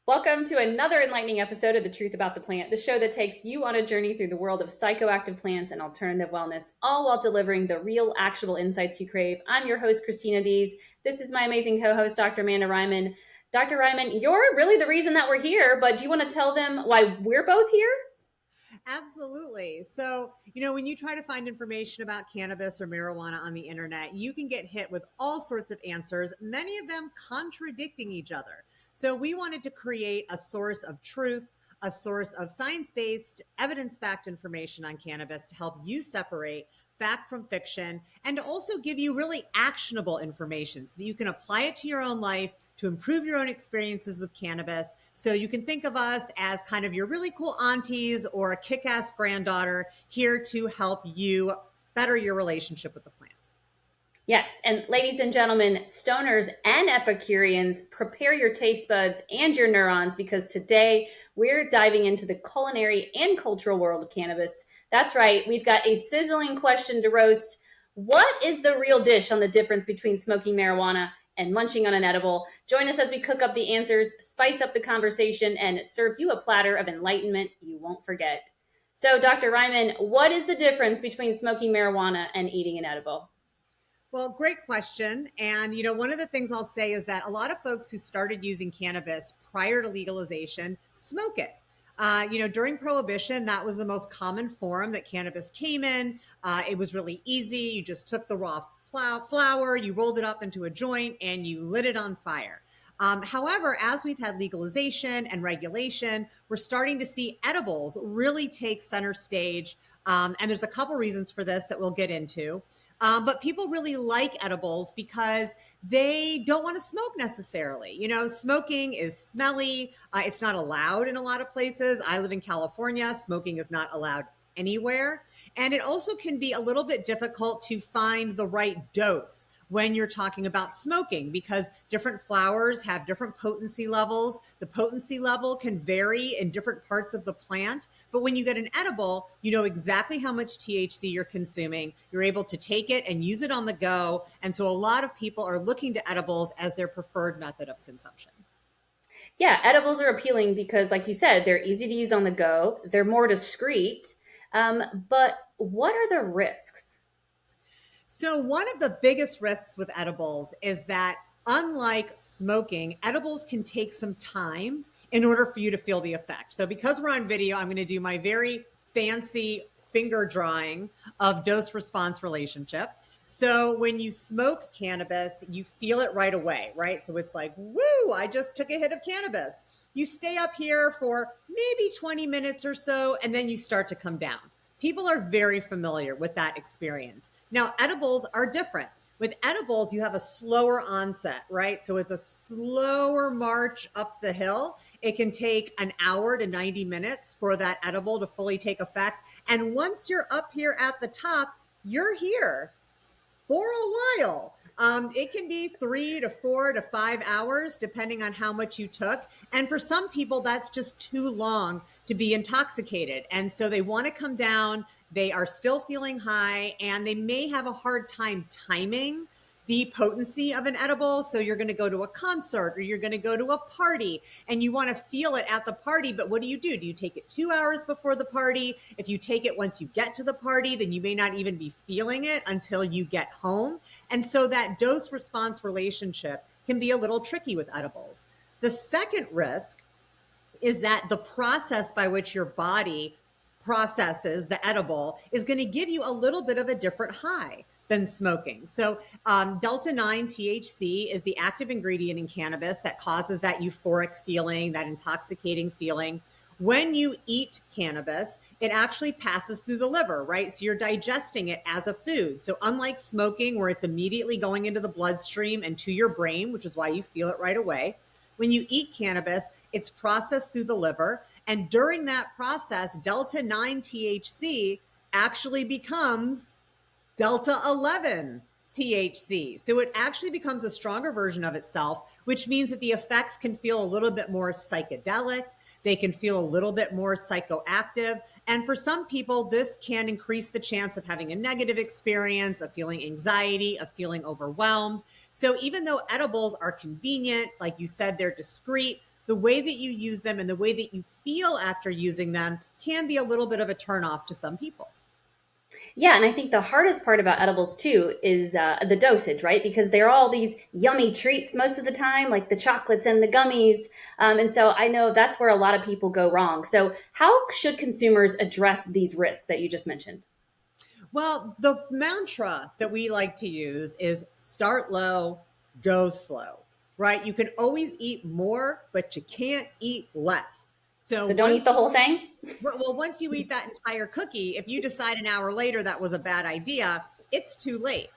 Welcome to another enlightening episode of The Truth About the Plant, the show that takes you on a journey through the world of psychoactive plants and alternative wellness, all while delivering the real, actionable insights you crave. I'm your host, Christina Dees. This is my amazing co-host, Dr. Amanda Ryman. Dr. Ryman, you're really the reason that we're here, but do you want to tell them why we're both here? Absolutely. So, when you try to find information about cannabis or marijuana on the internet, you can get hit with all sorts of answers, many of them contradicting each other. So, we wanted to create a source of truth, a source of science-based, evidence-backed information on cannabis to help you separate fact from fiction and to also give you really actionable information so that you can apply it to your own life to improve your own experiences with cannabis. So you can think of us as kind of your really cool aunties or a kick-ass granddaughter here to help you better your relationship with the plant. Yes, and ladies and gentlemen, stoners and Epicureans, prepare your taste buds and your neurons because today we're diving into the culinary and cultural world of cannabis. That's right, we've got a sizzling question to roast. What is the real dish on the difference between smoking marijuana and munching on an edible? Join us as we cook up the answers, spice up the conversation, and serve you a platter of enlightenment you won't forget. So, Dr. Ryman, what is the difference between smoking marijuana and eating an edible? Well, great question. And, one of the things I'll say is that a lot of folks who started using cannabis prior to legalization smoke it. During Prohibition, that was the most common form that cannabis came in. It was really easy. You just took the raw flower, you rolled it up into a joint, and you lit it on fire. However, as we've had legalization and regulation, we're starting to see edibles really take center stage. And there's a couple reasons for this that we'll get into. But people really like edibles because they don't want to smoke necessarily. Smoking is smelly. It's not allowed in a lot of places. I live in California. Smoking is not allowed anywhere. And it also can be a little bit difficult to find the right dose when you're talking about smoking because different flowers have different potency levels. The potency level can vary in different parts of the plant. But when you get an edible, you know exactly how much THC you're consuming. You're able to take it and use it on the go. And so a lot of people are looking to edibles as their preferred method of consumption. Yeah, edibles are appealing because, like you said, they're easy to use on the go. They're more discreet. But what are the risks? So one of the biggest risks with edibles is that unlike smoking, edibles can take some time in order for you to feel the effect. So because we're on video, I'm going to do my very fancy finger drawing of dose response relationship. So when you smoke cannabis, you feel it right away, right? So it's like, woo, I just took a hit of cannabis. You stay up here for maybe 20 minutes or so, and then you start to come down. People are very familiar with that experience. Now, edibles are different. With edibles, you have a slower onset, right? So it's a slower march up the hill. It can take an hour to 90 minutes for that edible to fully take effect. And once you're up here at the top, you're here for a while. It can be 3 to 4 to 5 hours, depending on how much you took. And for some people, that's just too long to be intoxicated. And so they want to come down. They are still feeling high, and they may have a hard time timing the potency of an edible. So you're going to go to a concert or you're going to go to a party and you want to feel it at the party. But what do? Do you take it 2 hours before the party? If you take it once you get to the party, then you may not even be feeling it until you get home. And so that dose response relationship can be a little tricky with edibles. The second risk is that the process by which your body processes the edible is going to give you a little bit of a different high than smoking. So delta 9 THC is the active ingredient in cannabis that causes that euphoric feeling, that intoxicating feeling. When you eat cannabis, it actually passes through the liver, right? So you're digesting it as a food. So unlike smoking, where it's immediately going into the bloodstream and to your brain, which is why you feel it right away, when you eat cannabis, it's processed through the liver. And during that process, delta 9 THC actually becomes delta 11 THC. So it actually becomes a stronger version of itself, which means that the effects can feel a little bit more psychedelic. They can feel a little bit more psychoactive. And for some people, this can increase the chance of having a negative experience, of feeling anxiety, of feeling overwhelmed. So even though edibles are convenient, like you said, they're discreet, the way that you use them and the way that you feel after using them can be a little bit of a turnoff to some people. Yeah, and I think the hardest part about edibles too is the dosage, right? Because they're all these yummy treats most of the time, like the chocolates and the gummies. And so I know that's where a lot of people go wrong. So, how should consumers address these risks that you just mentioned? Well, the mantra that we like to use is start low, go slow, right? You can always eat more, but you can't eat less. So So, don't eat once the you whole thing? well, once you eat that entire cookie, if you decide an hour later that was a bad idea, it's too late.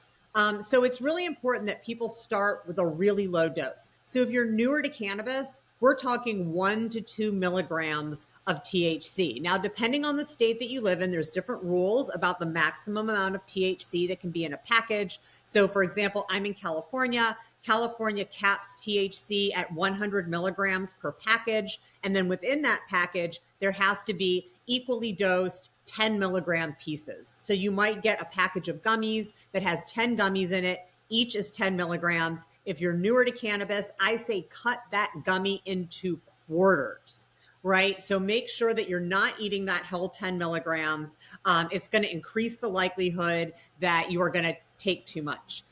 So it's really important that people start with a really low dose. So if you're newer to cannabis, we're talking 1 to 2 milligrams of THC. Now, depending on the state that you live in, there's different rules about the maximum amount of THC that can be in a package. So, for example, I'm in California. California caps THC at 100 milligrams per package. And then within that package, there has to be equally dosed 10 milligram pieces. So you might get a package of gummies that has 10 gummies in it. Each is 10 milligrams. If you're newer to cannabis, I say cut that gummy into quarters, right? So make sure that you're not eating that whole 10 milligrams. It's going to increase the likelihood that you are going to take too much.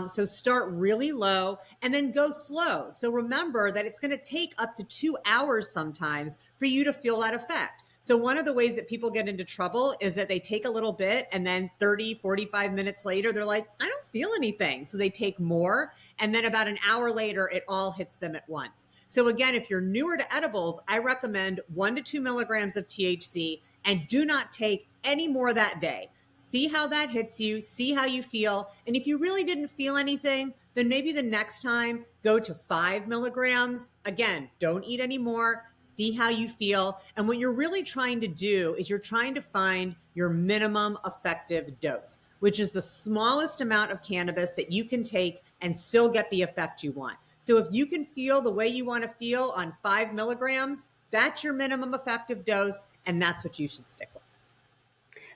So start really low and then go slow. So remember that it's going to take up to 2 hours sometimes for you to feel that effect. So one of the ways that people get into trouble is that they take a little bit and then 30, 45 minutes later, they're like, I don't feel anything. So they take more. And then about an hour later, it all hits them at once. So again, if you're newer to edibles, I recommend 1 to 2 milligrams of THC and do not take any more that day. See how that hits you, see how you feel. And if you really didn't feel anything, then maybe the next time go to 5 milligrams. Again, don't eat any more, see how you feel. And what you're really trying to do is you're trying to find your minimum effective dose, which is the smallest amount of cannabis that you can take and still get the effect you want. So if you can feel the way you want to feel on 5 milligrams, that's your minimum effective dose, and that's what you should stick with.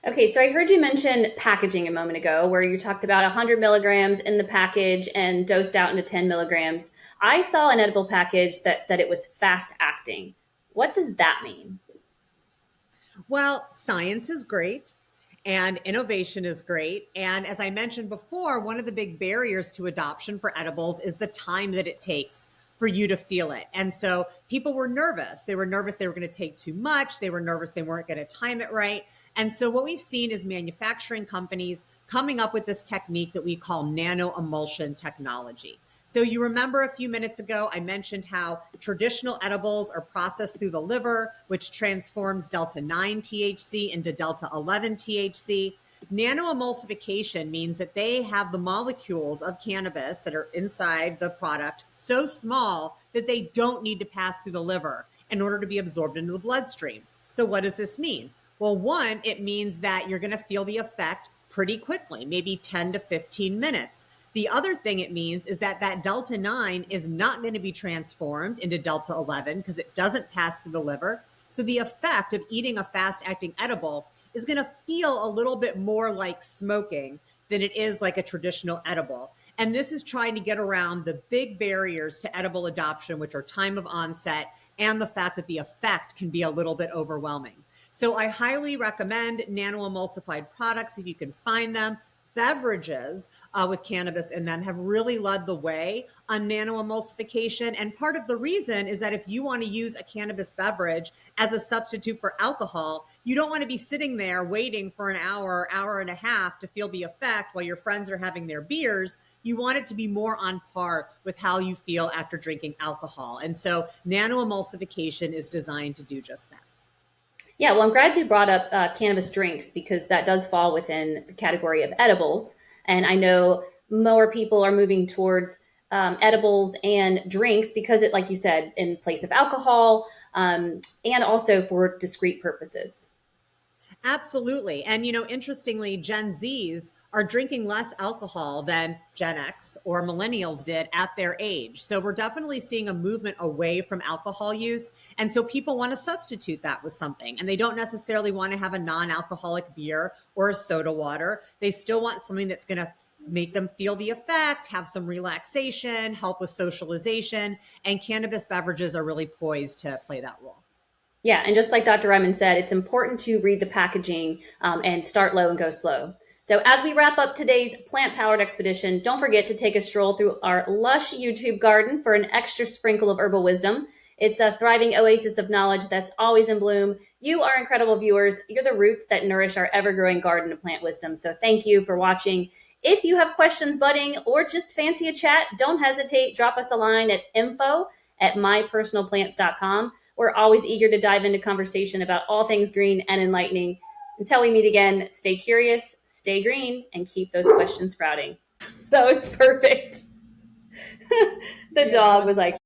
Okay, so I heard you mention packaging a moment ago, where you talked about 100 milligrams in the package and dosed out into 10 milligrams. I saw an edible package that said it was fast acting. What does that mean? Well, science is great and innovation is great. And as I mentioned before, one of the big barriers to adoption for edibles is the time that it takes for you to feel it. And so people were nervous. They were nervous they were going to take too much. They were nervous they weren't going to time it right. And so what we've seen is manufacturing companies coming up with this technique that we call nano emulsion technology. So you remember a few minutes ago, I mentioned how traditional edibles are processed through the liver, which transforms delta 9 THC into delta 11 THC. Nanoemulsification means that they have the molecules of cannabis that are inside the product so small that they don't need to pass through the liver in order to be absorbed into the bloodstream. So what does this mean? Well, one, it means that you're going to feel the effect pretty quickly, maybe 10 to 15 minutes. The other thing it means is that that delta 9 is not going to be transformed into delta 11 because it doesn't pass through the liver. So the effect of eating a fast acting edible is going to feel a little bit more like smoking than it is like a traditional edible. And this is trying to get around the big barriers to edible adoption, which are time of onset and the fact that the effect can be a little bit overwhelming. So I highly recommend nanoemulsified products if you can find them. Beverages with cannabis in them have really led the way on nanoemulsification. And part of the reason is that if you want to use a cannabis beverage as a substitute for alcohol, you don't want to be sitting there waiting for an hour, hour and a half to feel the effect while your friends are having their beers. You want it to be more on par with how you feel after drinking alcohol. And so nanoemulsification is designed to do just that. Yeah, well, I'm glad you brought up cannabis drinks because that does fall within the category of edibles. And I know more people are moving towards edibles and drinks because it, like you said, in place of alcohol and also for discrete purposes. Absolutely. And, interestingly, Gen Zs are drinking less alcohol than Gen X or millennials did at their age. So we're definitely seeing a movement away from alcohol use. And so people want to substitute that with something. And they don't necessarily want to have a non alcoholic beer or a soda water. They still want something that's going to make them feel the effect, have some relaxation, help with socialization, and cannabis beverages are really poised to play that role. Yeah, and just like Dr. Ryman said, it's important to read the packaging and start low and go slow. So as we wrap up today's plant-powered expedition, don't forget to take a stroll through our lush YouTube garden for an extra sprinkle of herbal wisdom. It's a thriving oasis of knowledge that's always in bloom. You are incredible viewers. You're the roots that nourish our ever-growing garden of plant wisdom. So thank you for watching. If you have questions, budding, or just fancy a chat, don't hesitate. Drop us a line at info@mypersonalplants.com. We're always eager to dive into conversation about all things green and enlightening. Until we meet again, stay curious, stay green, and keep those questions sprouting. That was perfect. The dog was like,